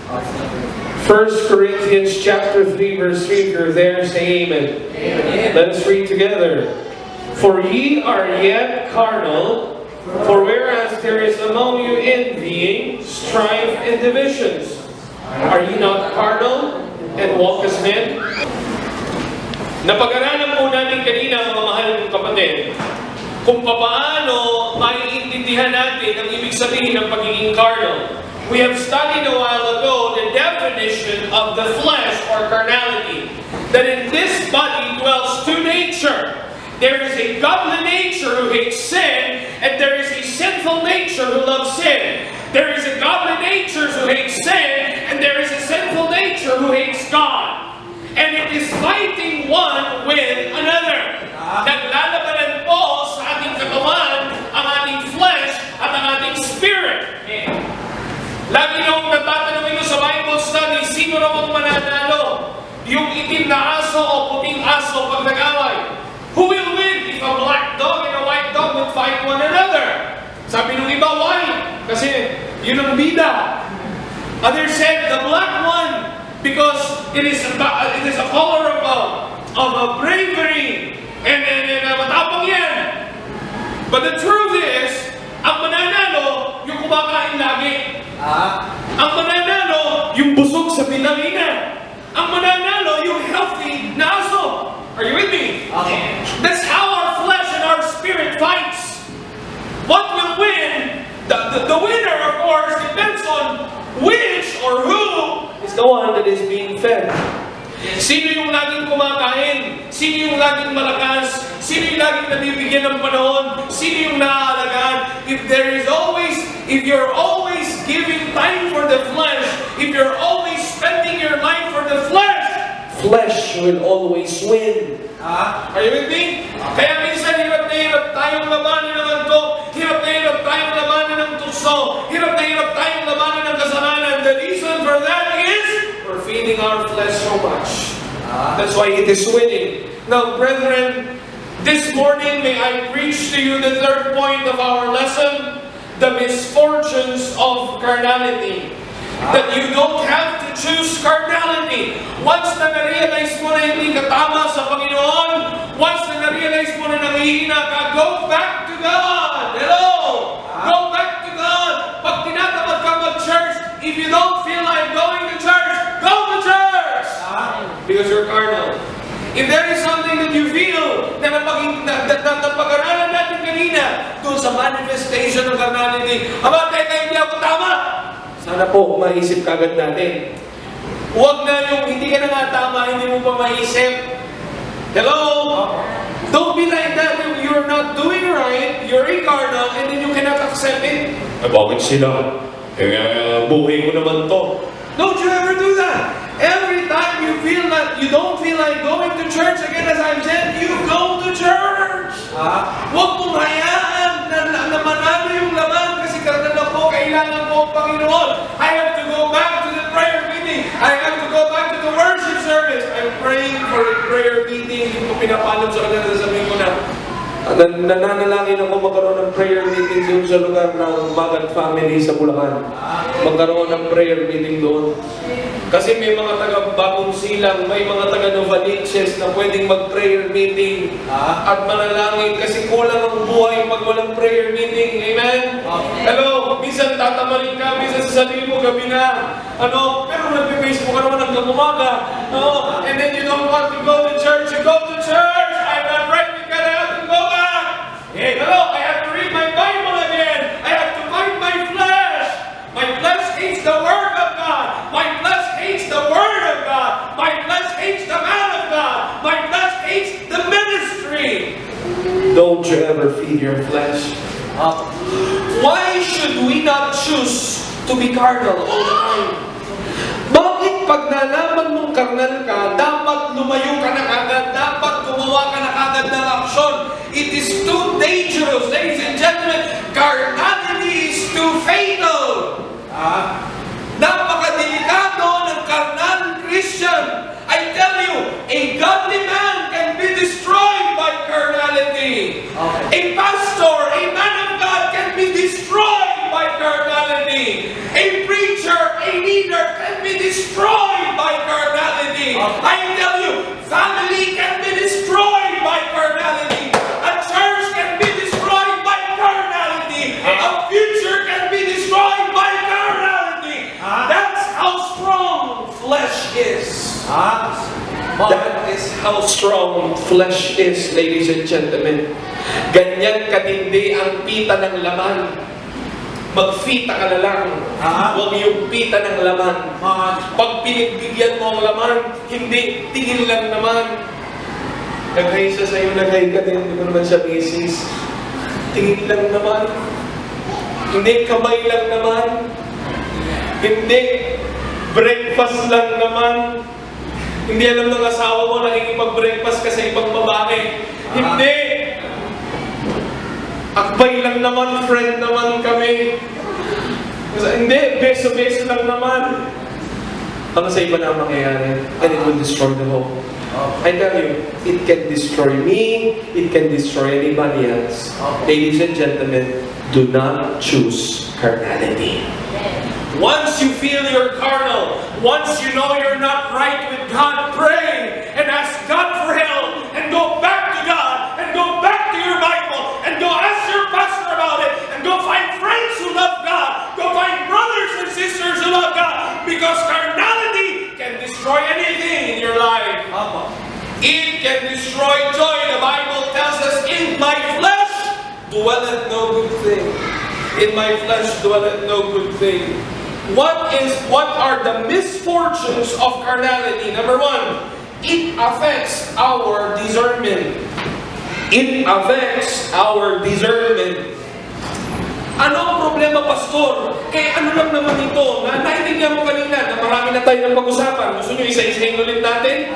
1 Corinthians chapter 3, verse 3. If you're there, say amen. Amen. Let us read together. For ye are yet carnal, for whereas there is among you envying, strife, and divisions, are ye not carnal, and walk as men? Napag-aralan po natin kanina, mga mahal kong kapatid, kung paano maiintindihan natin ang ibig sabihin ng pagiging carnal. We have studied a while ago the definition of the flesh or carnality. That in this body dwells two nature. There is a godly nature who hates sin, and there is a sinful nature who loves sin. There is a godly nature who hates sin, and there is a sinful nature who hates God. And it is fighting one with another. Naglalabanan po sa ating katawan ang ating flesh at ang ating spirit. Lagi niyong natatanungin ko sa Bible study, sino raw ang mananalo? Yung itim na aso o puting aso pag nag-away? Who will win if a black dog and a white dog would fight one another? Sabi nung iba, why? Kasi yun ang bida. Others said, the black one, because it is a color of bravery and matapang yan. But the truth is, ang mananalo, yung kumakain lagi. Ang mananalo, yung busog sa pinangina. Ang mananalo, yung healthy na aso. Are you with me? Okay. That's how our flesh and our spirit fights. What will win? The winner, of course, depends on which or who is the one that is being fed. Sino yung laging kumakain? Sino yung laging malakas? Sino yung laging nabibigyan ng panahon? Sino yung naaalagaan? If you're always giving time for the flesh, if you're always spending your life for the flesh will always win. Are you with me? Kaya minsan hirap na hirap tayong labanan ng antok, hirap na hirap tayong labanan ng tukso, hirap na hirap tayong labanan ng kasalanan. The reason for that is we're feeding our flesh so much. That's why it is winning. Now, brethren, this morning may I preach to you the third point of our lesson, the misfortunes of carnality. That you don't have to choose carnality. Once na na-realize mo na hindi ka tama sa Panginoon, once na na-realize mo na nangihina ka, go back to God. Hello! Go back to God. Pag tinatamad ka mag-church, if you don't feel like going to church, go to church! Because you're carnal. If there is something that you feel na napag-aralan natin kanina doon sa manifestation ng carnality, teka, hindi ako tama. Sana po, maisip kagad natin. Huwag na yung hindi ka na nga tama, hindi mo pa maisip. Hello? Don't be like that. You're not doing right, you're incarnal, and then you cannot accept it. Bakit sila? Buhay ko naman to. Don't you ever do that. Every time you feel that you don't feel like going to church again, as I've said, you go to church. Huwag mong hayaan na manalo yung laman kasi karnan ako, kailangan ko ang Panginoon. I have to go back to the prayer meeting. I have to go back to the worship service. I'm praying for a prayer meeting. Hindi ko pinapalam sa kanila, sasabihin ko na, nananalangin ako magkaroon ng prayer meeting doon sa lugar ng Bagat Family sa Bulacan. Magkaroon ng prayer meeting doon. Kasi may mga taga-Bagong Silang, may mga taga-Novaliches na pwedeng mag-prayer meeting at manalangin kasi kulang ang buhay pag walang prayer meeting. Amen? Hello? Minsan tatamarin ka, minsan sa sarili mo gabi na. Pero nagpe-Facebook ka naman hanggang umaga. And then you don't want to go to church. You go to church. I'm not right because I have to go back. Hello? I have to read my Bible again. I have to fight my flesh. My flesh hates the Word of God. My flesh hates the Word of God. My flesh hates the man of God. My flesh hates the ministry. Don't you ever feed your flesh. Why should we not choose to be carnal all the time? Bakit pag nalaman mong carnal ka, dapat lumayo ka na kagad, dapat gumawa ka na kagad ng aksyon? It is too dangerous, ladies and gentlemen. Carnality is too fatal. Napakadelikado ng carnal Christian. I tell you, a godly man can be destroyed by carnality. A pastor, a man of God can be destroyed by carnality. A preacher, a leader can be destroyed by carnality. I tell you, family can be destroyed by carnality. A church can be destroyed by carnality. A future can be destroyed by carnality. That's how strong flesh is. That is how strong flesh is, ladies and gentlemen. Ganyan katindi ang pita ng laman. Magfita ka na lang. Huwag yung pita ng laman. Pag pinigbigyan mo ang laman, hindi, tingin lang naman. Naghay siya sa'yo, naghay ka din. Hindi mo naman siya misis. Tingin lang naman. Hindi, kamay lang naman. Hindi, breakfast lang naman. Hindi alam ng asawa mo nakikipag-breakfast ka sa ibang babae. Hindi! Akbay lang naman, friend naman kami. Hindi, beso-beso lang naman. Ano sa iba na mangyayari? And it will destroy the whole. I tell you, it can destroy me, it can destroy anybody else. Ladies and gentlemen, do not choose carnality. Once you feel you're carnal, once you know you're not right with God, pray and ask God for help and go back to God and go back to your Bible and go ask your pastor about it and go find friends who love God, go find brothers and sisters who love God, because carnality can destroy anything in your life. It can destroy joy. The Bible tells us, in my flesh dwelleth no good thing. In my flesh dwelleth no good thing. What are the misfortunes of carnality? Number one, it affects our discernment. It affects our discernment. Ano ang problema, Pastor? Ano lang naman ito? Naintindihan mo kanina na marami na tayo ng pag-usapan. Gusto nyo isa-isahin ulit natin?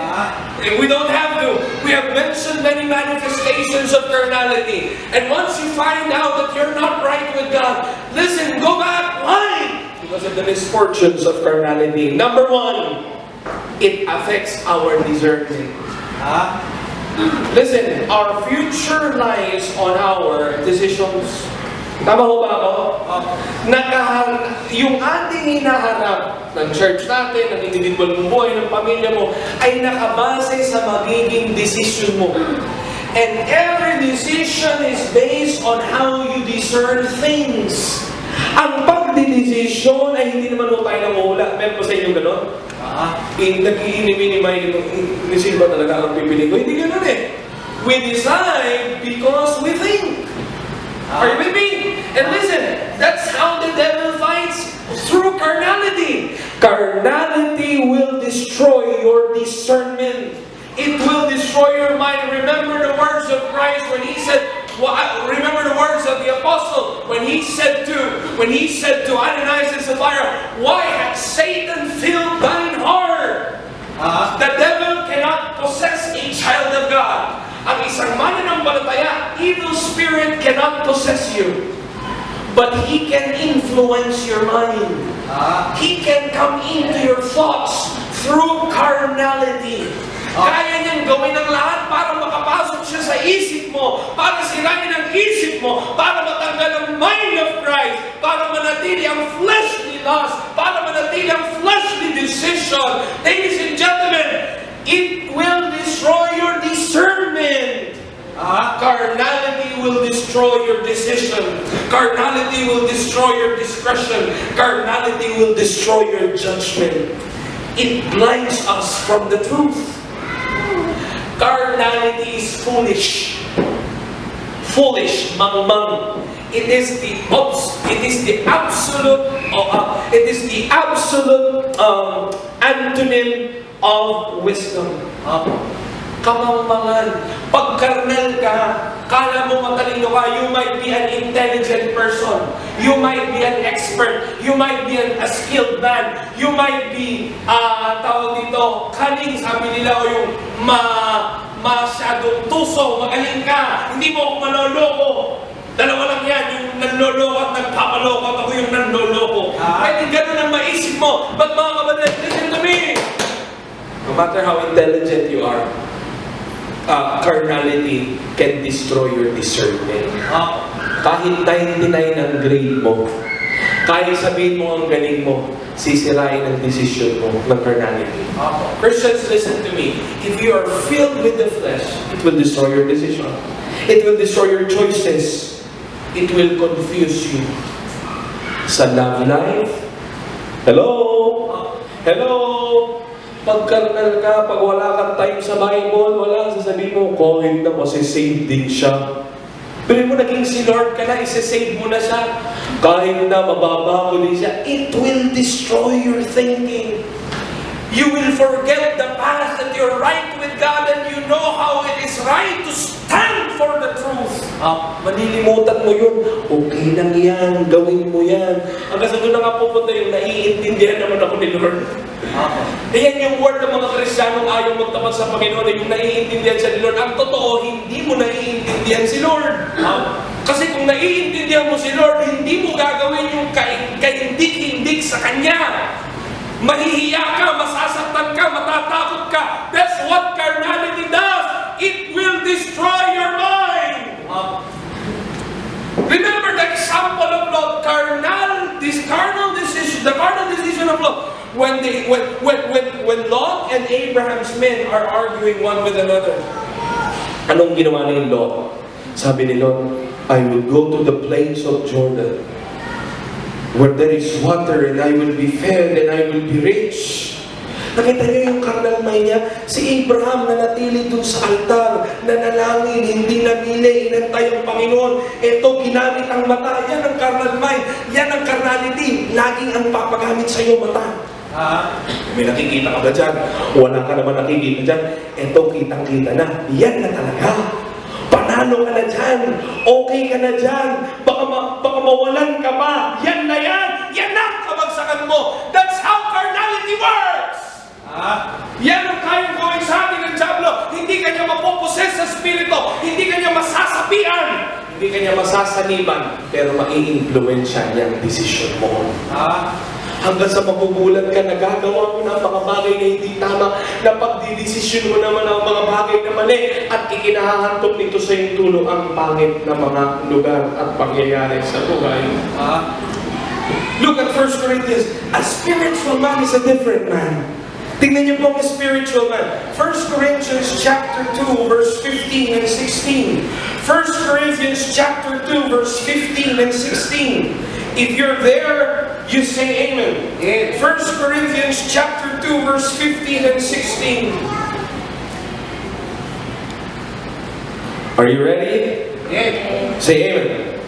We don't have to. We have mentioned many manifestations of carnality. And once you find out that you're not right with God, listen, go back. Why? Because of the misfortunes of carnality. Number one, it affects our discernment. Listen, our future lies on our decisions. Tama ho ba ako? Yung ating hinaharap ng church natin, ng individual mong buhay, ng pamilya mo, ay nakabase sa magiging decision mo. And every decision is based on how you discern things. Ang pagdidesisyon ay hindi naman mo tayo nanguhula. Meron po sa inyo gano'n? Nag-i-minimize sino ba talaga ang pipili ko? Hindi gano'n eh. We decide because we think. Are you with me? And listen, that's how the devil fights, through carnality. Carnality will destroy your discernment. It will destroy your mind. Remember the words of Christ when He said, remember the words of the apostle when he said to Ananias and Sapphira, why hath Satan filled thine heart? The devil cannot possess a child of God. Ang isang mananampalataya, evil spirit cannot possess you. But he can influence your mind. He can come into your thoughts through carnality. Kaya niyang gawin ang lahat para makapasok siya sa isip mo, para sirain ang isip mo, para matanggal ang mind of Christ, para manatili ang fleshly lust, para manatili ang fleshly decision. Ladies and gentlemen, it will destroy your discernment. Carnality will destroy your decision. Carnality will destroy your discretion. Carnality will destroy your judgment. It blinds us from the truth. Carnality is foolish. Foolish, mang-mang. It is the absolute antonym of wisdom. Kamangmangan. Pag karnal ka, kala mo matalino ka, you might be an intelligent person. You might be an expert. You might be a skilled man. You might be, tawag dito, kaning, sabi nila, o yung masyadong tuso, magaling ka. Hindi mo ako maloloko. Dalawa lang yan, yung nanloloko at nagpapaloko at ako yung nanloloko. Pwede ganun ang maisip mo. But mga kapatid, listen to me. No matter how intelligent you are, carnality can destroy your discernment. Kahit 99 ang grade mo, kahit sabihin mo ang galing mo, sisirain ang decision mo ng carnality. Christians, listen to me. If you are filled with the flesh, it will destroy your decision. It will destroy your choices. It will confuse you. Sa love life, hello? Hello? Pag karnal ka, pag wala kang time sa Bible, wala, sasabihin mo, kahit na masisave din siya. Pero mo naging si Lord ka na, isa-save mo na siya. Kahit na mababago din siya, it will destroy your thinking. You will forget the past that you're right with God and you know how it is right to stand for the truth. Manilimutan mo yun. Okay lang yan, gawin mo yan. Hanggang sa doon na nga pupunta yung naiintindihan naman ako ni Lord. Ayan yung word ng mga Kristiyanong ayaw magtapat sa Panginoon, yung naiintindihan siya ni Lord. Ang totoo, hindi mo naiintindihan si Lord. Kasi kung naiintindihan mo si Lord, hindi mo gagawin yung kaindik-indik sa Kanya. Mahihiya ka, masasaktan ka, matatakot ka. That's what carnality does. It will destroy your mind. Remember the example of Lot, the carnal decision of Lot. When Lot and Abraham's men are arguing one with another, anong ginawa ni Lot? Sabi ni Lot, I will go to the plains of Jordan, where there is water, and I will be fed, and I will be rich. Nakita niyo yung carnal mind niya? Si Abraham na natili doon sa altar, nanalangin, hindi namili, inantay ang Panginoon. Ito, ginamit ang mata. Yan ang carnal mind. Yan ang carnality. Laging ang papagamit sa iyo mata. May nakikita ka ba dyan? Wala ka naman nakikita dyan. Ito, kitang-kita na. Yan na talaga. Panalo ka na dyan. Okay ka na dyan. Baka mawalan ka pa. Yan na yan. Yan ang kabagsakan mo. That's how carnality works. Yan ang kayang gawin sa atin ng Diablo. Hindi kanya mapoposes sa Espiritu. Hindi kanya masasapian. Hindi kanya masasaniban. Pero mai-influensya niya ang desisyon mo. Hanggang sa magugulat ka, nagagawa mo na mga bagay na hindi tama, na pagdidesisyon mo naman ang mga bagay na mali, at ikinahahantong nito sa iyong tulong ang pangit na mga lugar at pangyayari sa buhay. Look at 1 Corinthians. A spiritual man is a different man. Tingnan niyo po ang spiritual man. 1 Corinthians chapter 2, verse 15 and 16. 1 Corinthians chapter 2, verse 15 and 16. If you're there, you say amen. 1 Corinthians chapter 2, verse 15 and 16. Are you ready? Yes. Say amen.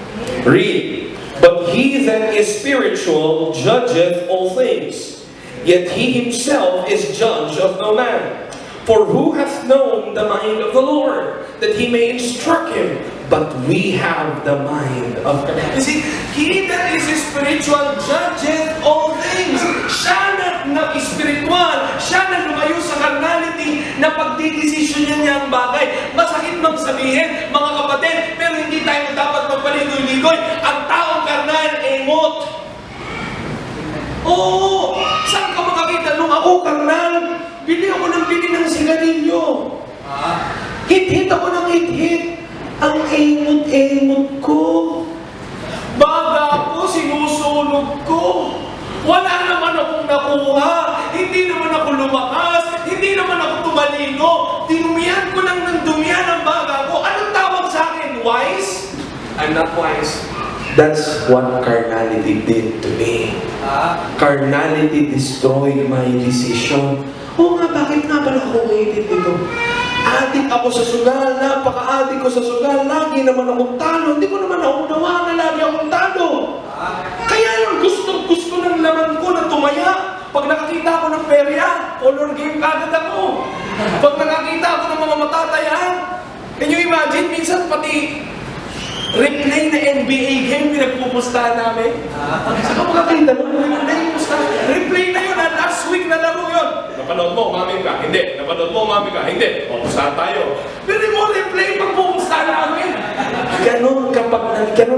Read. But he that is spiritual judgeth all things, yet he himself is judge of no man. For who hath known the mind of the Lord, that he may instruct him? But we have the mind of God. You see, he that is spiritual judgeth all things. Siya na spiritual, siya na lumayo sa carnality, na pagdidesisyon niya ang bagay. Masakit mang sabihin, mga kapatid, pero hindi tayo dapat magpaligoy-ligoy. Ang taong karnal, emot. Oo, saan ka makakita? Nung ako karnal, bili ako ng sigarilyo. Hit-hit ako ng hit-hit. Ang emot-emot ko. Baga ako, sinusunog ko. Wala naman akong nakuha. Hindi naman ako lumakas. Hindi naman ako tumalino. Dinumihan ko lang ng dumihan ang baga ko. Anong tawag sa akin? Wise? I'm not wise. That's what carnality did to me. Carnality destroyed my decision. Oo nga, bakit nga pala ako ngayon dito? Adik ako sa sugal, napaka-adik ko sa sugal, lagi naman akong talo. Hindi ko naman naunawa na lagi akong talo. Kaya yung gusto ng laman ko na tumaya. Pag nakakita ako ng perya, color game kagad ako. Pag nakakita ako ng mga matatayaan, can you imagine, minsan pati replay na NBA game pinagpupustahan namin? Saka makakita mo, replay na yun, last week na laro yun. Napanood mo, umami ka? Hindi. Napanood mo, umami ka? Hindi. O, pustahan tayo. Pero mo replay pagpupustahan namin. Ganon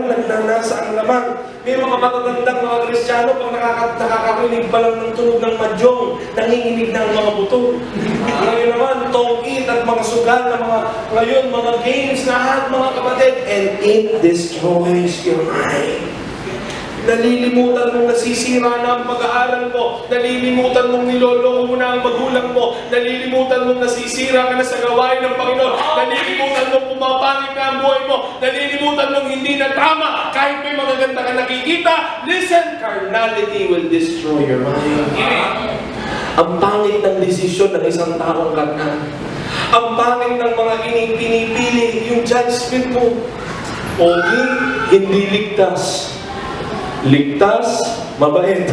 nagnanasa ang laman. May mga matatandang mga Kristiyano, pag nakakarinig pa lang ng tunog ng madyong, nanginginig na ang mga buto. Ngayon naman, tongkit at mga sugal na mga games na mga kapatid, and it destroys your mind. Nalilimutan mong nasisira na ang pag-aaral mo. Nalilimutan mong niloloko mo na ang magulang mo. Nalilimutan mong nasisira ka na sa gawain ng Panginoon. Nalilimutan mong pumapangit na ang buhay mo. Nalilimutan mong hindi na tama kahit may magaganda ka nakikita. Listen, carnality will destroy your mind. Ang pangit ng desisyon ng isang taong karnal. Ang pangit ng mga pinipili, yung judgment mo. Pogi, hindi ligtas. Ligtas, mabait.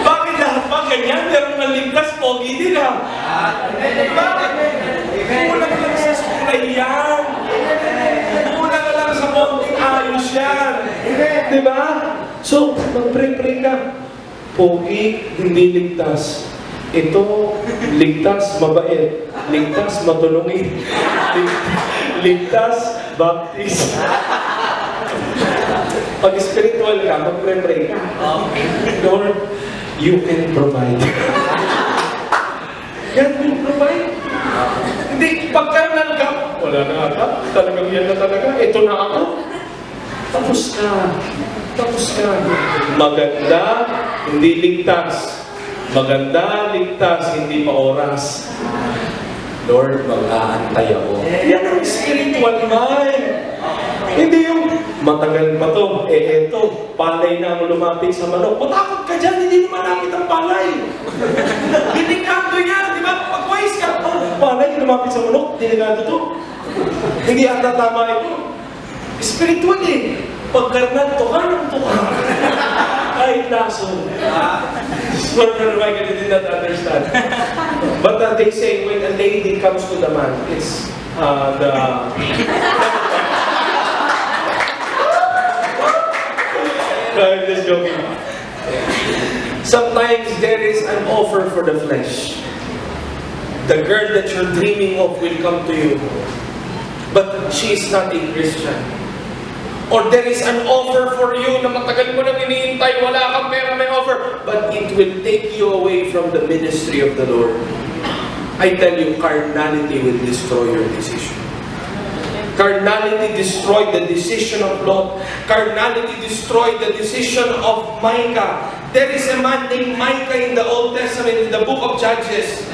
Bakit lahat ba ganyan? Pero maligtas, pogi din ha? Bakit? Kulang lang sa kulay yan. Kulang lang sa konting ayos yan. Diba? So, mag-pray-pray ka. Pogi, hindi ligtas. Ito, ligtas, mabait. Ligtas, matulungin. Ligtas, baptist. Pag spiritual ka, mag-pray ka. Lord, you can provide. God will provide. Hindi, pagkarnal ka, wala na ata. Talagang yan na talaga. Ito na ako. Tapos ka. Tapos ka. Maganda, hindi ligtas. Maganda, ligtas, hindi pa oras. Lord, mag-aantay ako. Yan ang spiritual mind. Hindi yung matagal pa to. Eto, palay na ang lumapit sa manok. Matakot ka dyan, hindi naman nakit ang palay. Delikado yan, di ba? Pag-wise ka, palay, lumapit sa manok, delikado to. Hindi ata tama ito. Spiritual eh. Pagkarnal, tuka ng tuka. Kahit laso. Brother Michael did not understand. But they say when a lady comes to the man, it's the... No, I'm just joking. Sometimes there is an offer for the flesh. The girl that you're dreaming of will come to you. But she is not a Christian. Or there is an offer for you na matagal mo nang iniintay, wala kang pera, may offer, but it will take you away from the ministry of the Lord. I tell you, carnality will destroy your decision. Carnality destroyed the decision of Lot. Carnality destroyed the decision of Micah. There is a man named Micah in the Old Testament, in the book of Judges,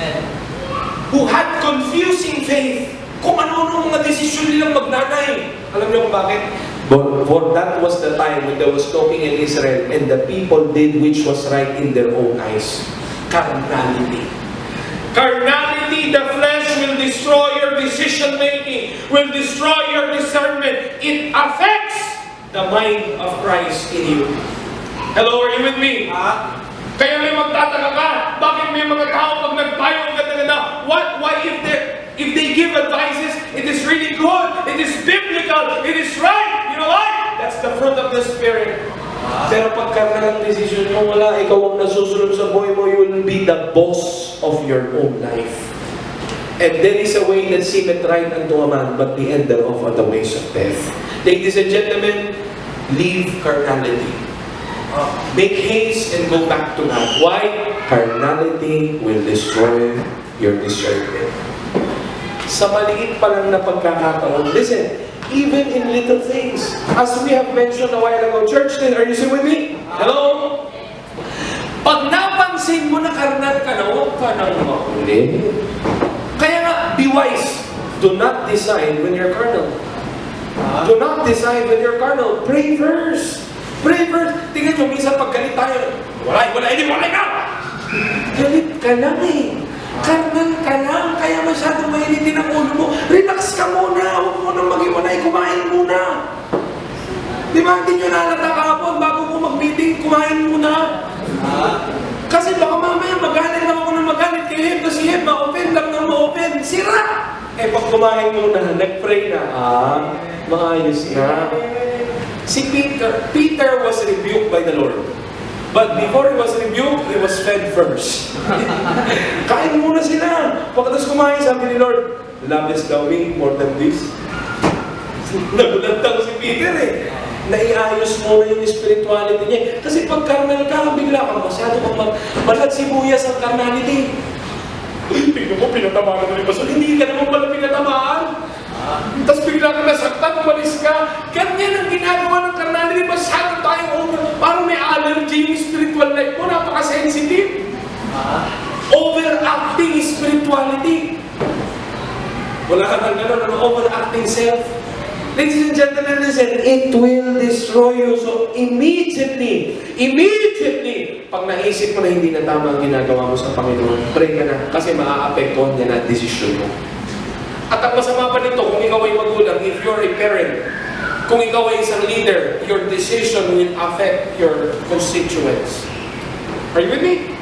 who had confusing faith. Kung ano-ano mga desisyon nilang magnanay. Alam niyo kung bakit? For that was the time when there was talking in Israel and the people did which was right in their own eyes. Carnality. Carnality, the flesh will destroy your decision making, will destroy your discernment. It affects the mind of Christ in you. Hello, are you with me? Kaya may magtataka ka, bakit may mga tao pag nagtayo ang ganda-ganda? Why if they give advices, it is really good, it is biblical, it is right. You know what? That's the fruit of the Spirit. Pero pagka ng decision mo, wala, ikaw ang nasusunod sa buhay mo, you will be the boss of your own life. And there is a way that seemeth right unto a man, but the end thereof are the ways of death. Ladies and gentlemen, leave carnality. Make haste and go back to God. Why? Carnality will destroy your discernment. Sa maliit pa lang na pagkakataon, listen, even in little things, as we have mentioned a while ago, church, are you still with me? Hello? Pag napansin mo na karnal ka na, huwag ka nang mahuli. Kaya nga, be wise. Do not decide when you're carnal. Do not decide when you're carnal. Pray first. Pray first. Tingnan nyo, minsan pag galit tayo, walay ka! Galit ka lang eh. Karnal ka lang, kaya masyadong mainitin ang ulo mo. Relax ka muna, huwag mo nang mag-iwanay, kumain muna. Di ba, hindi nyo nalata kahapon, bago ko mag-meeting, kumain muna. Kasi baka mamaya magalit lang ako ng magalit kay Heb, kasi Heb, ma-open lang na ma-open. Sira! Eh, pag kumain muna, nag-pray na, maayos na. Si Peter was rebuked by the Lord. But before he was rebuked, he was fed first. Kain muna sila. Pagkatapos kumain, sabi ni Lord, lovest thou me more than this? Nagulantang si Peter eh. Naiayos muna yung spirituality niya. Kasi pag carnal ka, bigla kang masyado kang balat sibuyas ang carnality. Tingnan mo, pinatamaan na ni Pastor. Hindi ka naman pala pinatamaan. Tapos bigla ka nasaktan, umalis ka. Ganyan ang ginagawa ng carnality. Masyado tayong parang may allergy yung spiritual life mo. Napaka-sensitive. Overacting spirituality. Wala ka ng gano'n, overacting self. Ladies and gentlemen, listen, it will destroy you. So immediately, pag naisip mo na hindi na tama ang ginagawa mo sa Panginoon, pray ka na kasi maaapektuhan niya na decision mo. At ang masama pa nito, kung ikaw ay magulang, if you're a parent, kung ikaw ay isang leader, your decision will affect your constituents. Are you with me?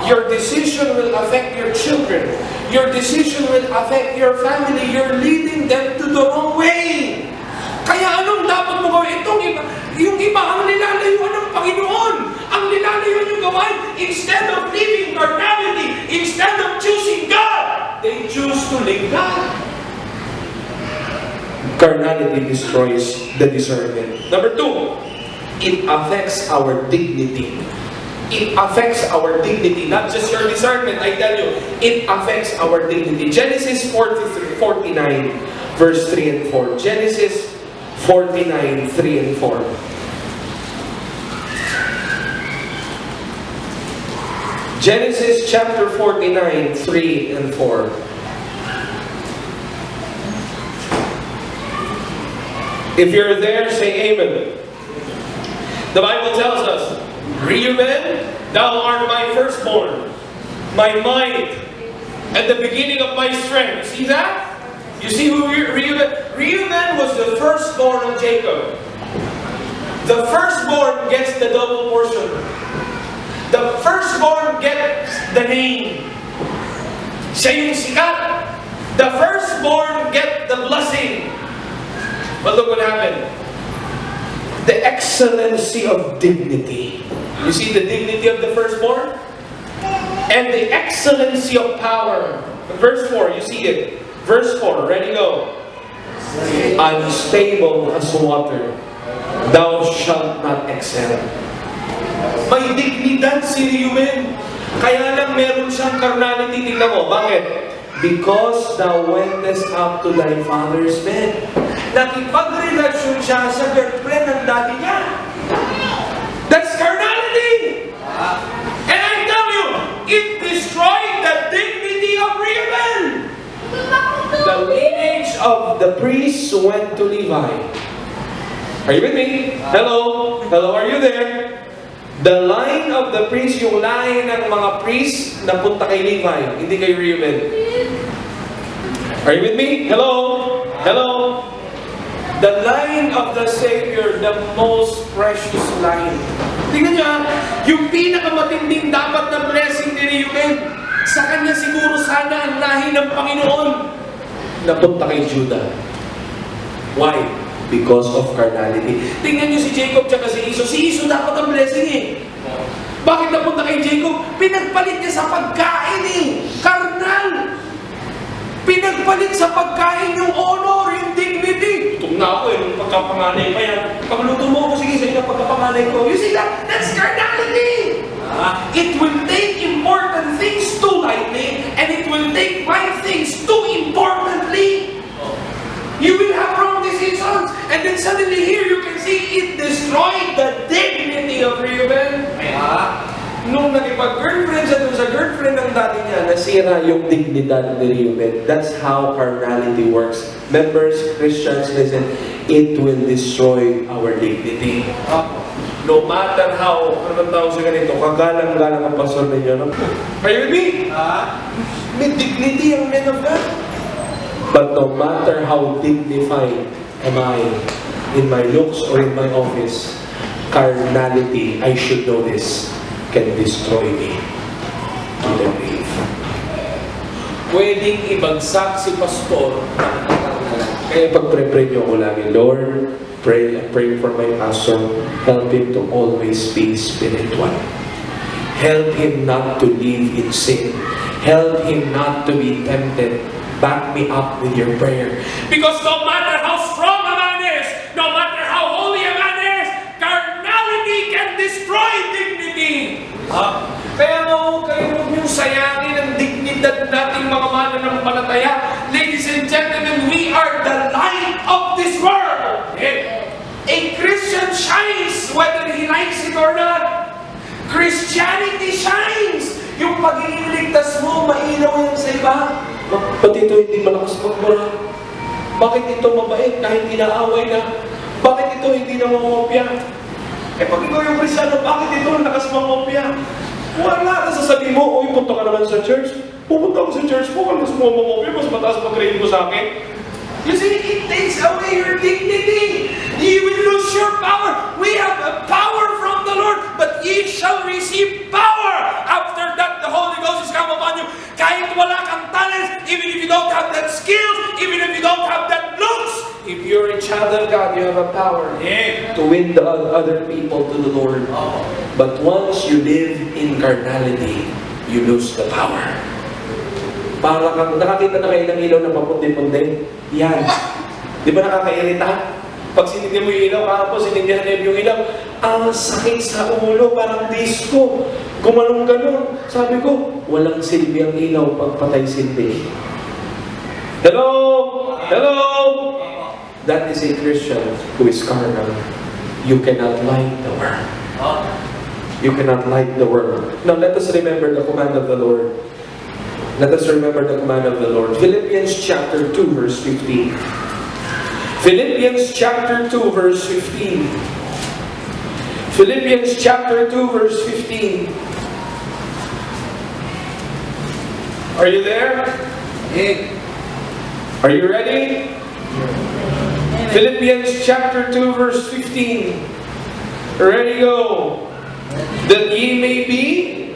Your decision will affect your children. Your decision will affect your family. You're leading them to the wrong way. Kaya anong dapat mo gawin? Yung iba ang nilalayuan ng Panginoon. Ang nilalayuan yung gawain. Instead of living carnality, instead of choosing God, they choose to live God. Carnality destroys the discernment. Number 2, it affects our dignity. It affects our dignity, not just your discernment, I tell you. It affects our dignity. Genesis 49, verse 3 and 4. Genesis 49, 3 and 4. Genesis chapter 49, 3 and 4. If you're there, say amen. The Bible tells us, Reuben, thou art my firstborn, my might, at the beginning of my strength. See that? You see who Reuben? Reuben was the firstborn of Jacob. The firstborn gets the double portion. The firstborn gets the name. Siya yung sikat. The firstborn get the blessing. But look what happened. The excellency of dignity. You see the dignity of the firstborn? And the excellency of power. Verse 4, you see it. Verse 4, ready, go. Unstable as water, thou shalt not excel. May dignidad si Reuben. Kaya lang meron siyang carnality. Tingnan mo, bakit? Because thou wentest up to thy father's bed. Nakipagrelasyon siya sa girlfriend ng daddy niya. That's carnality! And I tell you, it destroyed the dignity of Reuben. The lineage of the priests went to Levi. Are you with me? Hello? Hello, are you there? The line of the priests, yung line ng mga priests, napunta kay Levi, hindi kay Reuben. Are you with me? Hello? Hello? The line of the Savior, the most precious line. Tingnan nyo, yung pinakamatinding dapat na blessing ni Reuben, sa kanya siguro sana ang lahi ng Panginoon, napunta kay Judah. Why? Because of carnality. Tingnan nyo si Jacob tsaka si Esau. Si Esau dapat ang blessing eh. Bakit napunta kay Jacob? Pinagpalit niya sa pagkain eh. Karnal. Pinagpalit sa pagkain yung honor, yung dignity. Itong na ako eh, nung pagkapanganay pa yan. Pagluto mo ako, sige, sa'yo na pagkapanganay ko. You see that? That's carnality. It will take important things too lightly, and it will take right things too importantly. You will have wrong decisions, and then suddenly here you can see it destroyed the dignity of Reuben. Nung nakipag-girlfriend siya dun sa girlfriend ng daddy niya, nasira yung dignidad ni Reuben. That's how carnality works. Members, Christians, listen, it will destroy our dignity. No matter how, ano bang tawag sa ganito, kagalang-galang ang pastor ninyo. No? Are you with me? May dignity ang men of God. But no matter how dignified am I in my looks or in my office, carnality, I should know this, can destroy me to the grave. Pwedeng ibagsak si pastor. Kaya pag-pray nyo ko lagi, Lord, pray for my pastor. Help him to always be spiritual. Help him not to live in sin. Help him not to be tempted. Back me up with your prayer. Because no matter how strong a man is, no matter how holy a man is, carnality can destroy dignity. Kaya huwag niyong sayangin ang dignidad nating mga mananampalataya. Ladies and gentlemen, we are the light A Christian shines whether he likes it or not. Christianity shines. Yung pagiging ligtas mo, mailaw yan sa iba. Ba't ito hindi malakas magmura? Bakit ito mabait kahit inaaway na? Bakit ito hindi na mamopya? Eh pag ikaw yung Kristyano, bakit ito lakas mamopya? Wala, nasasabi mo, uy, punta ka naman sa church. Pupunta ako sa church mo, alas mo mamopya, mas mataas mag-grade mo sa akin. You see, it takes away your dignity. You will lose your power. We have a power from the Lord, but ye shall receive power. After that, the Holy Ghost is come upon you. Kahit wala kang talents, even if you don't have that skills, even if you don't have that looks, if you're a child of God, you have a power to win the other people to the Lord. But once you live in carnality, you lose the power. Para kang nakakita na kayo ng ilaw na papundi-pundi. Yan. Di ba nakakairita? Pag sinindi mo yung ilaw, kahapon sinindihan na yung ilaw, ang sakit sa ulo, parang disco. Gumanong ganon. Sabi ko, walang silbi ang ilaw pag patay silbi. Hello? Hello? That is a Christian who is carnal. You cannot light the world. You cannot light the world. Now let us remember the command of the Lord. Let us remember the command of the Lord. Philippians chapter 2 verse 15. Philippians chapter 2 verse 15. Philippians chapter 2 verse 15. Are you there? Are you ready? Philippians chapter 2 verse 15. Ready, go. That ye may be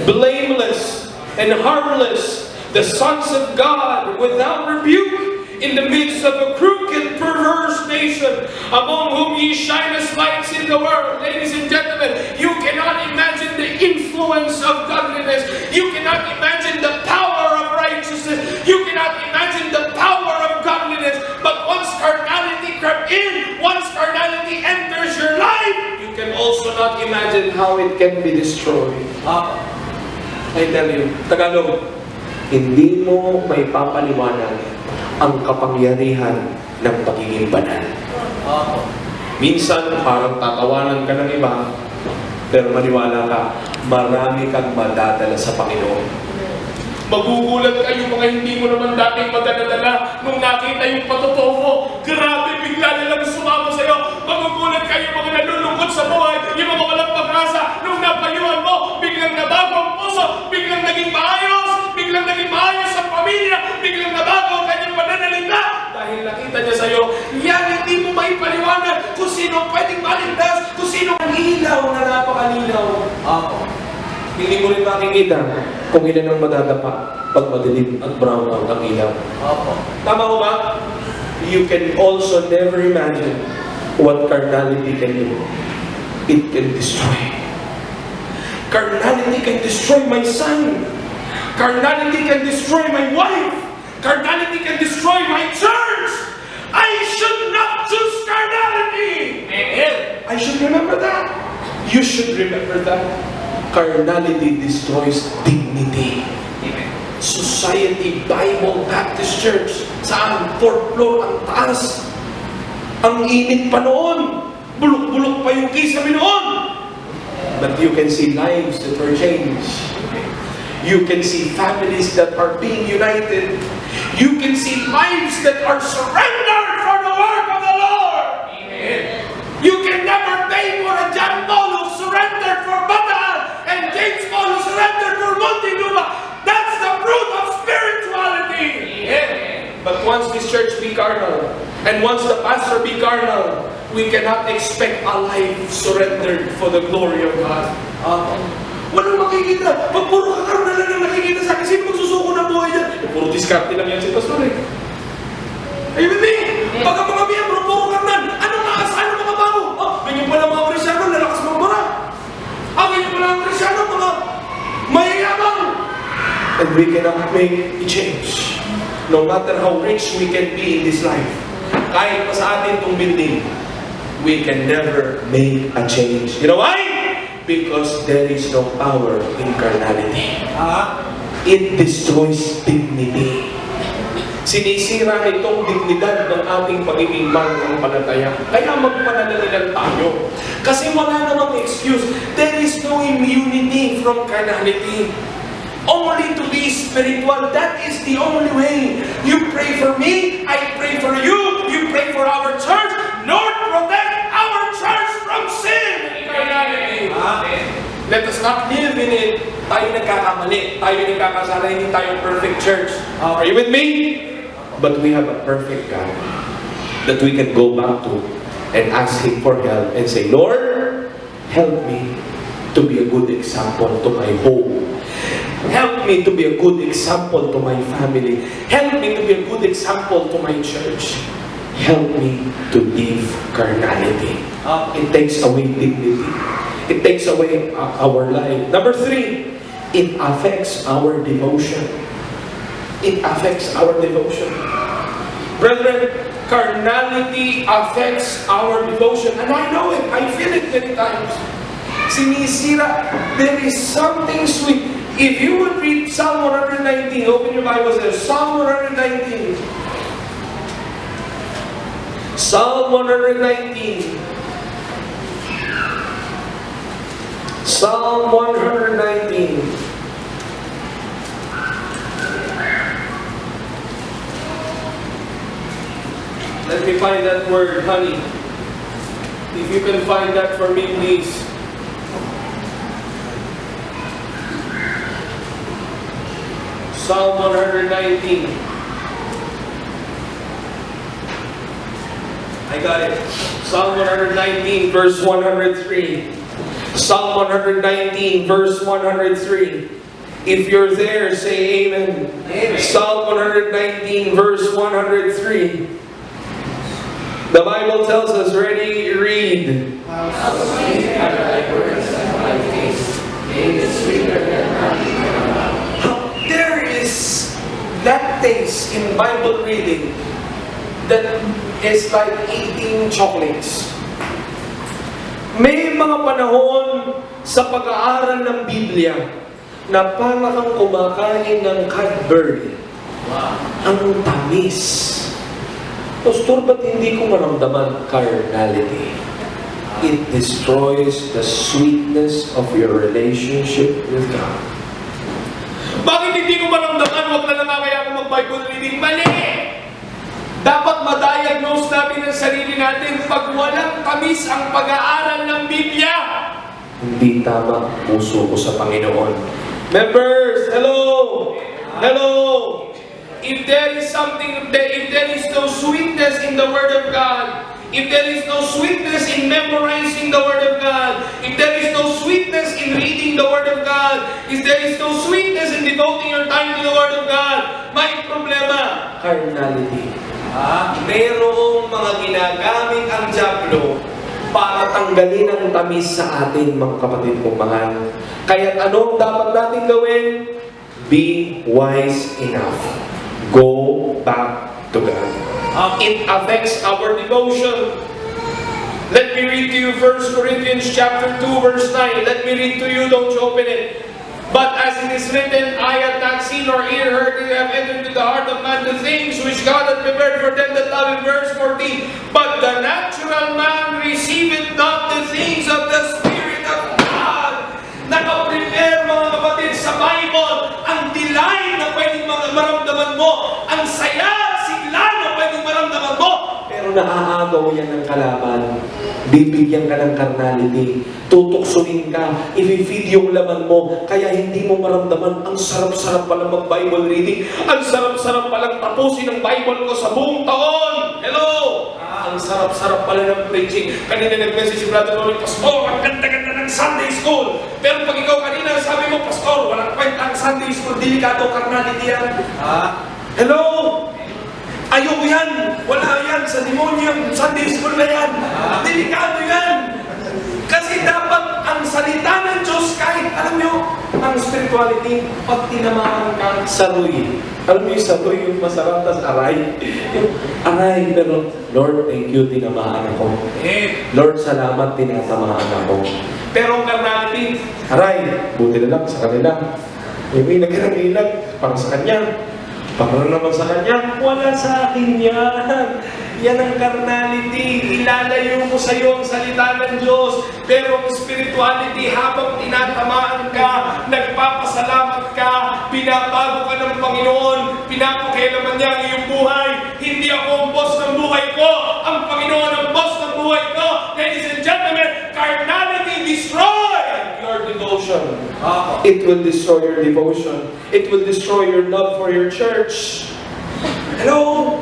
blameless and harmless, the sons of God, without rebuke, in the midst of a crooked, perverse nation, among whom ye shine as lights in the world. Ladies and gentlemen, you cannot imagine the influence of godliness. You cannot imagine the power of righteousness. You cannot imagine the power of godliness. But once carnality crept in, once carnality enters your life, you can also not imagine how it can be destroyed. I tell you, Tagalog, hindi mo may papaliwanag ang kapangyarihan ng pagiging banal. Minsan, parang tatawanan ka ng iba, pero maniwala ka, marami kang madadala sa Panginoon. Magugulat kayo mga hindi mo naman dating madadala nung nakita yung patotoo mo. Grabe, bigla nilang sumama sa'yo. Magugulat kayo mga nalulungkot sa buhay, yung mga walang pag-asa. Nung napayuhan mo, biglang nabago ang puso, biglang naging maayos ang pamilya, biglang nabago ang kanyang pananalita. Dahil nakita niya sa'yo, yan hindi mo maipaliwanag kung sino pwedeng maligtas, kung sino ang ilaw na napakalinaw. Hindi mo rin makikita kung ilan ang madadapa pag madilim at brown out ang ilaw. Tama mo ba? You can also never imagine what carnality can do. It can destroy. Carnality can destroy my son. Carnality can destroy my wife. Carnality can destroy my church. I should not choose carnality. I should remember that. You should remember that. Carnality destroys dignity. Society Bible Baptist Church. Saan? 4th floor, ang taas. Ang init pa noon. Bulok-bulok pa yung kisame noon. But you can see lives that were changed. You can see families that are being united. You can see lives that are surrendered for the work of the Lord. Amen. You can never pay for a John Paul who surrendered for Bataan and James Paul who surrendered for Muntinlupa. That's the fruit of spirituality. Amen. But once this church be carnal, and once the pastor be carnal, we cannot expect a life surrendered for the glory of God. Walang makikita. Pag puro kakaroon na lang nakikita sa akin, sino magsusuko ng buhay dyan? Puro diskarte lang yan si pastor eh. Are you with me? Pag ang mga miyembro, puro karnan. Ano maasahan ng mga bago? Ganyan pala mga Kristyano, lalakas magbara. Ganyan pala mga Kristyano, mga mayayabang. And we cannot make a change. No matter how rich we can be in this life, kahit pa sa atin itong building, we can never make a change. You know why? Because there is no power in carnality. It destroys dignity. Sinisira itong dignidad ng ating pagiging mananampalataya. Kaya magpanalangin tayo. Kasi wala namang excuse. There is no immunity from carnality. Only to be spiritual. That is the only way. You pray for me, I pray for you, you pray for our church. Lord, protect our church from sin. Carnality. Let us not live in it. Tayo nagkakamali. Tayo nagkakasala. Hindi tayo perfect church. Are you with me? But we have a perfect God that we can go back to and ask Him for help and say, Lord, help me to be a good example to my home. Help me to be a good example to my family. Help me to be a good example to my church. Help me to leave carnality. It takes away dignity. It takes away our life. Number 3, it affects our devotion. It affects our devotion. Brethren, carnality affects our devotion. And I know it. I feel it many times. Sinisira. There is something sweet. If you would read Psalm 119, open your Bibles there. Psalm 119. Psalm 119. Psalm 119. Let me find that word, honey. If you can find that for me, please. Psalm 119. I got it. Psalm 119, verse 103. Psalm 119, verse 103. If you're there, say amen. Amen. Psalm 119, verse 103. The Bible tells us, ready, read. There is that taste in Bible reading that is like eating chocolates. May mga panahon sa pag-aaral ng Biblia na para kang kumakain ng Cadbury. Ang tamis. Pastor, ba't hindi ko maramdaman carnality? It destroys the sweetness of your relationship with God. Bakit hindi ko maramdaman? Huwag na lang kaya ako mag-Bible reading. Mali! Dapat ma-diagnose natin ang sarili natin pag walang tamis ang pag-aaral ng Biblia. Hindi tama puso ko sa Panginoon. Members, hello! Hello! If there is something, if there is no sweetness in the Word of God, if there is no sweetness in memorizing the Word of God, if there is no sweetness in reading the Word of God, if there is no sweetness in devoting your time to the Word of God, may problema. Carnality. Merong mga ginagamit ang dyablo para tanggalin ang tamis sa atin, mga kapatid kong mahal. Kaya anong dapat natin gawin? Be wise enough. Go back to God. It affects our devotion. Let me read to you 1 Corinthians chapter 2, verse 9. Let me read to you, don't you open it. But as it is written, I have not seen nor ear heard, they have entered into the heart of man the things which God hath prepared for them that love Him. Verse 14. But the natural man receiveth not the things of the Spirit of God. Nakaprepare, mga kapatid, sa Bible ang delight na pwedeng maramdaman mo, ang saya, sigla na pwedeng maramdaman mo. Pero naaagaw yan ng kalaban. Bibigyan ka ng carnality. Tutuksuin ka. I-feed yung laman mo. Kaya hindi mo maramdaman. Ang sarap-sarap palang mag-Bible reading. Ang sarap-sarap palang tapusin ang Bible ko sa buong taon. Hello! Ang sarap-sarap pala ng preaching. Kanina nag-message si Brother Rolly, Pastor, ang ganda-ganda ng Sunday School. Pero pag ikaw kanina sabi mo, Pastor, walang kwenta ang Sunday School. Delikado, carnality yan. Hello! Ayoko yan! Wala yan! Sa demonyo yung Sunday School na yan! Delikado yan! Kasi dapat ang salita ng Diyos, kahit alam nyo, ang spirituality, pag tinamaan ka, saruy. Alam mo yung saruy, yung masarap, tas aray. Aray, pero Lord, thank you, tinamaan ako. Lord, salamat, tinatamaan ako. Pero ang carnality, aray, buti na lang sa kanila. May nagkaragilag para sa kanya. Para naman sa kanya, wala sa akin yan. Yan ang carnality. Ilalayo mo sa iyo ang salita ng Diyos. Pero ang spirituality, habang tinatamaan ka, nagpapasalamat ka, pinabago ka ng Panginoon, pinapakailaman niya ang iyong buhay. Hindi ako ang boss ng buhay ko. Ang Panginoon ang boss ng buhay ko. Ladies and gentlemen, carnality destroy your devotion. It will destroy your devotion. It will destroy your love for your church. Hello?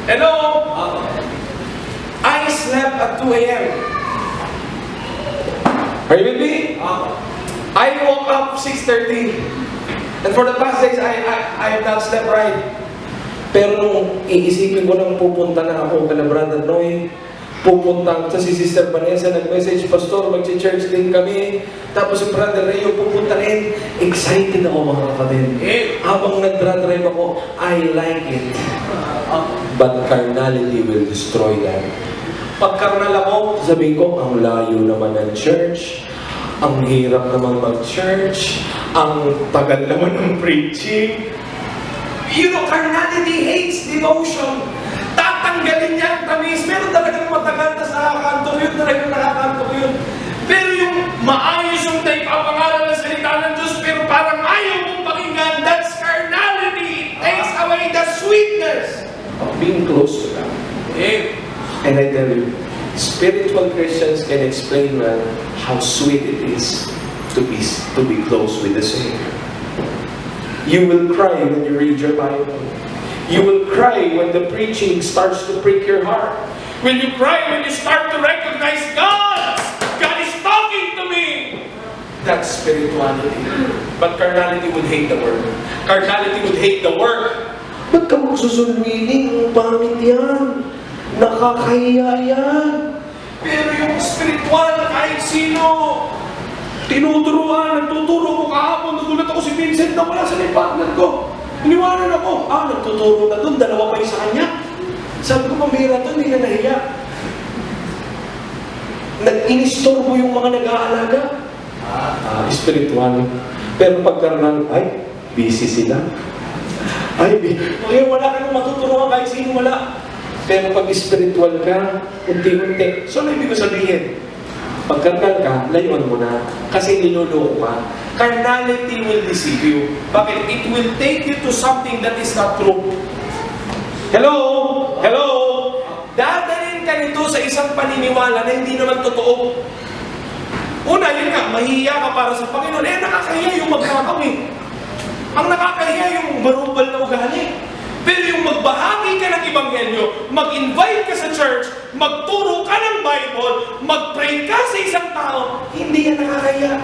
Hello? I slept at 2 a.m. Are you with me? I woke up 6:30. And for the past days, I have not slept right. Pero nung iisipin ko nang pupunta na ako kay Brother Noy, pupunta sa si Sister Vanessa, nag-message, Pastor, mag-church din kami. Tapos si Brother Rayo pupunta rin. Excited ako mga kapatid. Habang nag-drive ako, I like it. But carnality will destroy that. Pag carnal ako, sabihin ko, ang layo naman ng church, ang hirap naman mag-church, ang tagal naman ng preaching. You know, carnality hates devotion. Tatanggalin niya ang tamis. Meron talagang matagal na sa nakakanto ko yun, talagang nakakanto ko yun. Pero yung maayos yung naipapangalan ng salita ng Diyos, pero parang ayaw mong pakinggan, that's carnality. It takes away the sweetness of being close to God. And I tell you, spiritual Christians can explain well how sweet it is to be close with the Savior. You will cry when you read your Bible. You will cry when the preaching starts to prick your heart. Will you cry when you start to recognize God? God is talking to me. That's spirituality. But carnality would hate the word. Carnality would hate the work. Ba't ka magsusulwiling? Pangit yan. Nakakahiya yan. Pero yung spiritual, kahit sino, tinuturuan, nagtuturo ko kahapon, nagulat ako si Vincent na wala sa may partner ko. Iniwanan ako. Nagtuturo na doon, dalawa pa yung sa kanya. Sabi ko, pamira to, hindi na nahiya. Nag-inistorbo yung mga nag-aalaga. Spiritual. Pero pagkarnal, ay, busy sila. Ay, wala ka nang matuturuan kahit sino wala. Pero pag spiritual ka, unti-unti. So, ano ibig ko sabihin? Pag carnal ka, layuan mo na. Kasi niloloko ka. Carnality will deceive you. Bakit? It will take you to something that is not true. Hello? Hello? Dadalhin ka nito sa isang paniniwala na hindi naman totoo. Una, yun nga, mahihiya ka para sa Panginoon. Nakakahiya yung magkakaw eh. Ang nakakahiya yung marupal na ugali. Pero yung magbahagi ka ng Ebanghelyo, mag-invite ka sa church, magturo ka ng Bible, mag-pray ka sa isang tao, hindi yan nakakahiya.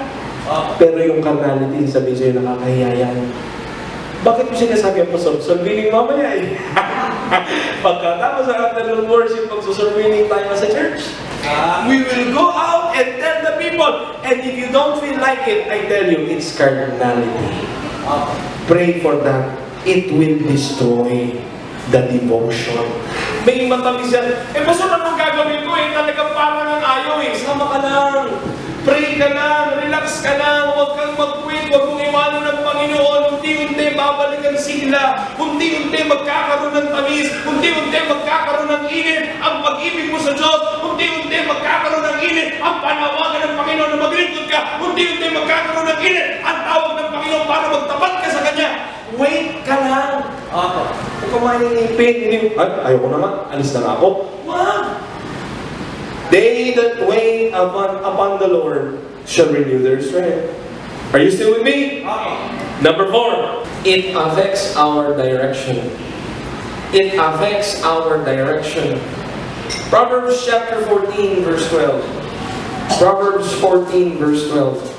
Pero yung carnality, sabihin sa'yo, nakakahiya yan. Bakit mo sinasabi ang pasurviling mamaya eh? Pagkatapos sa afternoon worship, magsusurviling tayo sa church. We will go out and tell the people. And if you don't feel like it, I tell you, it's carnality. Pray for that. It will destroy the devotion. May matamis yan. Pastor, anong gagawin ko eh? Talagang parang ang ayaw eh. Sama ka lang. Pray ka lang. Relax ka lang. Huwag kang mag-quit. Huwag mong iwanan ng Panginoon. Unti-unti babalikan sila. Unti-unti magkakaroon ng tamis. Unti-unti magkakaroon ng init. Ang pag-ibig mo sa Diyos. Unti-unti magkakaroon ng init. Ang panawagan ng Panginoon na maglingkod ka. Unti-unti magkakaroon ng init. Ang tawag ng Panginoon para magtapat ka sa Kanya. Wait ka lang. Kung kumain ng ipin, ayoko naman, alis na ako. Wag! They that wait upon the Lord shall renew their strength. Are you still with me? Number 4. It affects our direction. It affects our direction. Proverbs chapter 14, verse 12. Proverbs 14, verse 12.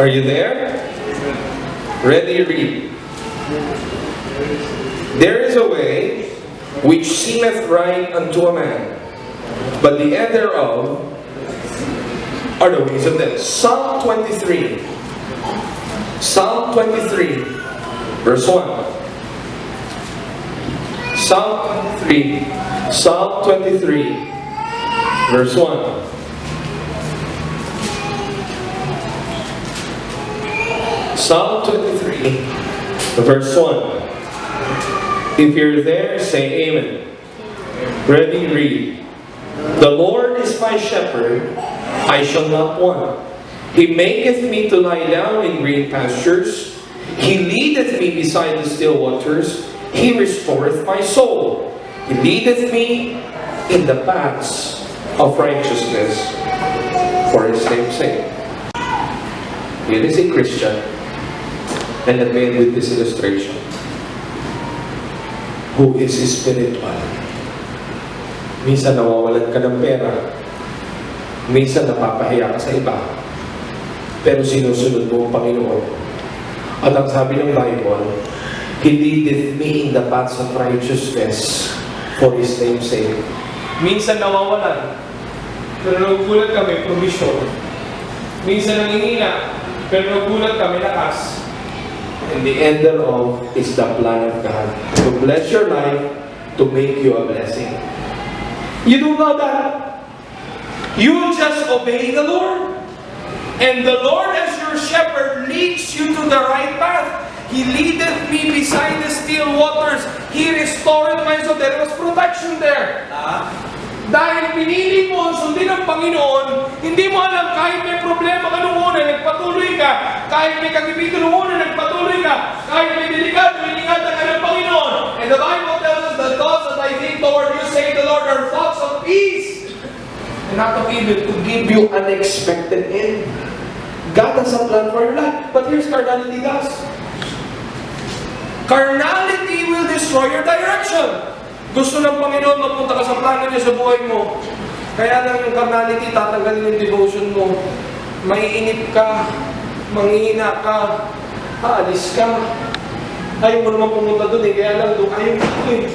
Are you there? Ready, read. There is a way which seemeth right unto a man, but the end thereof are the ways of death. Psalm 23. Psalm 23, verse 1. Psalm 23. Psalm 23, verse 1. Psalm 23, verse 1. If you're there, say amen. Ready, read. The Lord is my shepherd, I shall not want. He maketh me to lie down in green pastures. He leadeth me beside the still waters. He restoreth my soul. He leadeth me in the paths of righteousness for His name's sake. Here is a Christian, and let me end with this illustration, who is spiritual. Minsan nawawalan ka ng pera, minsan napapahiya ka sa iba, pero sinusunod mo ang Panginoon. At ang sabi ng Bible, He leadeth me in the paths of righteousness for His name's sake. Minsan nawawalan, pero nagugulat ka, may provision. Minsan nangihina, pero nagugulat ka, may lakas. And the end thereof is the plan of God to bless your life, to make you a blessing. You do know that? You just obey the Lord. And the Lord as your shepherd leads you to the right path. He leadeth me beside the still waters. He restored my soul. There was protection there. Dahil pinili mo ang sundin ng Panginoon, hindi mo alam kahit may problema ka nung una, nagpatuloy ka. Kahit may kagibigan nung una, nagpatuloy ka. Kahit may delikado, iningatan ka ng Panginoon. And the Bible tells us, the thoughts that I think toward you, say the Lord, are thoughts of peace and not of evil, to give you unexpected end. God has a plan for your life. But here's carnality does. Carnality will destroy your direction. Gusto ng Panginoon mapunta ka sa plano niya sa buhay mo. Kaya lang yung carnality, tatanggalin yung devotion mo. Maiinip ka, manghihina ka, aalis ka. Ayaw mo naman pumunta dun eh, kaya lang doon ayaw mo eh.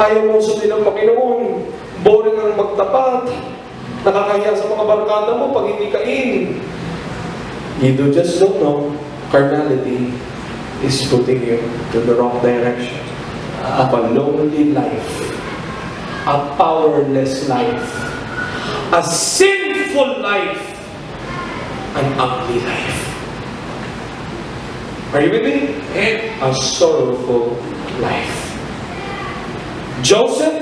Ayaw mo sundin ng Panginoon. Boring ang magtapat. Nakakahiya sa mga barkada mo pag hindi ka in. You just don't know. Carnality is putting you to the wrong direction. Of a lonely life, a powerless life, a sinful life, an ugly life. Are you with me? And a sorrowful life. Joseph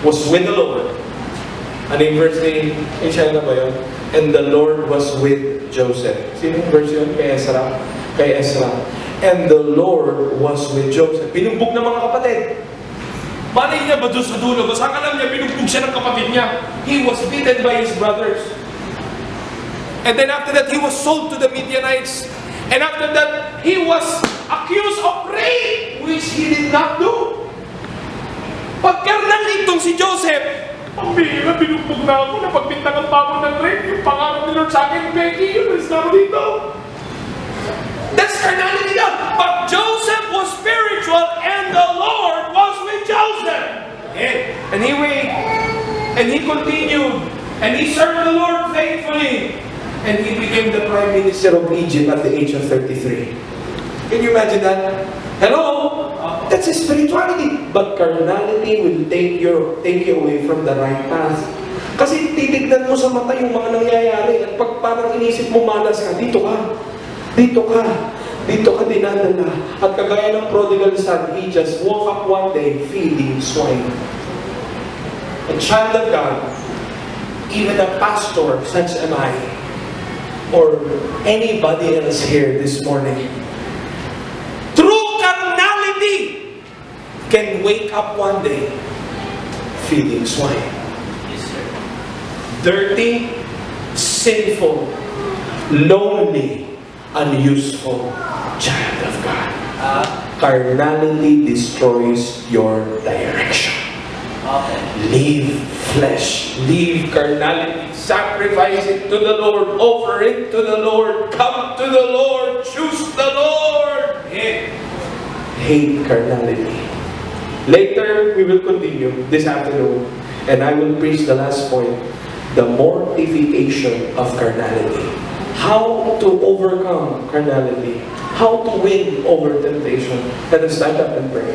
was with the Lord. Ano yung verse ni Isaiah na ba yun? And the Lord was with Joseph. Sino yung verse yun? Kay Ezra. Kay Ezra. And the Lord was with Joseph. Binugbog ng mga kapatid. Malay niya ba doon sa dulo? Basta alam niya, binugbog siya ng kapatid niya. He was beaten by his brothers. And then after that, he was sold to the Midianites. And after that, he was accused of rape, which he did not do. Pagkarnal itong si Joseph, ang bihira, binugbog na ako, napagbintangan pa ako ng rape. Yung pangarap ni Lord sa akin, Becky, yun, alis na ako dito. That's carnality God. But Joseph was spiritual and the Lord was with Joseph. And he waited. And he continued. And he served the Lord faithfully. And he became the prime minister of Egypt at the age of 33. Can you imagine that? Hello? That's a spirituality. But carnality will take you away from the right path. Kasi titignan mo sa mata yung mga nangyayari. At pag parang inisip mo malas ka, dito ka. Dito ka dinadala. At kagaya ng prodigal son, he just woke up one day feeding swine. A child of God, even a pastor, such am I, or anybody else here this morning, through carnality, can wake up one day feeding swine. Dirty, sinful, lonely, unuseful child of God. Carnality destroys your direction. Leave flesh, leave carnality, sacrifice it to the Lord, offer it to the Lord, come to the Lord, choose the Lord. Hate carnality. Later, we will continue this afternoon, and I will preach the last point, the mortification of carnality. How to overcome carnality. How to win over temptation. Let us stand up and pray.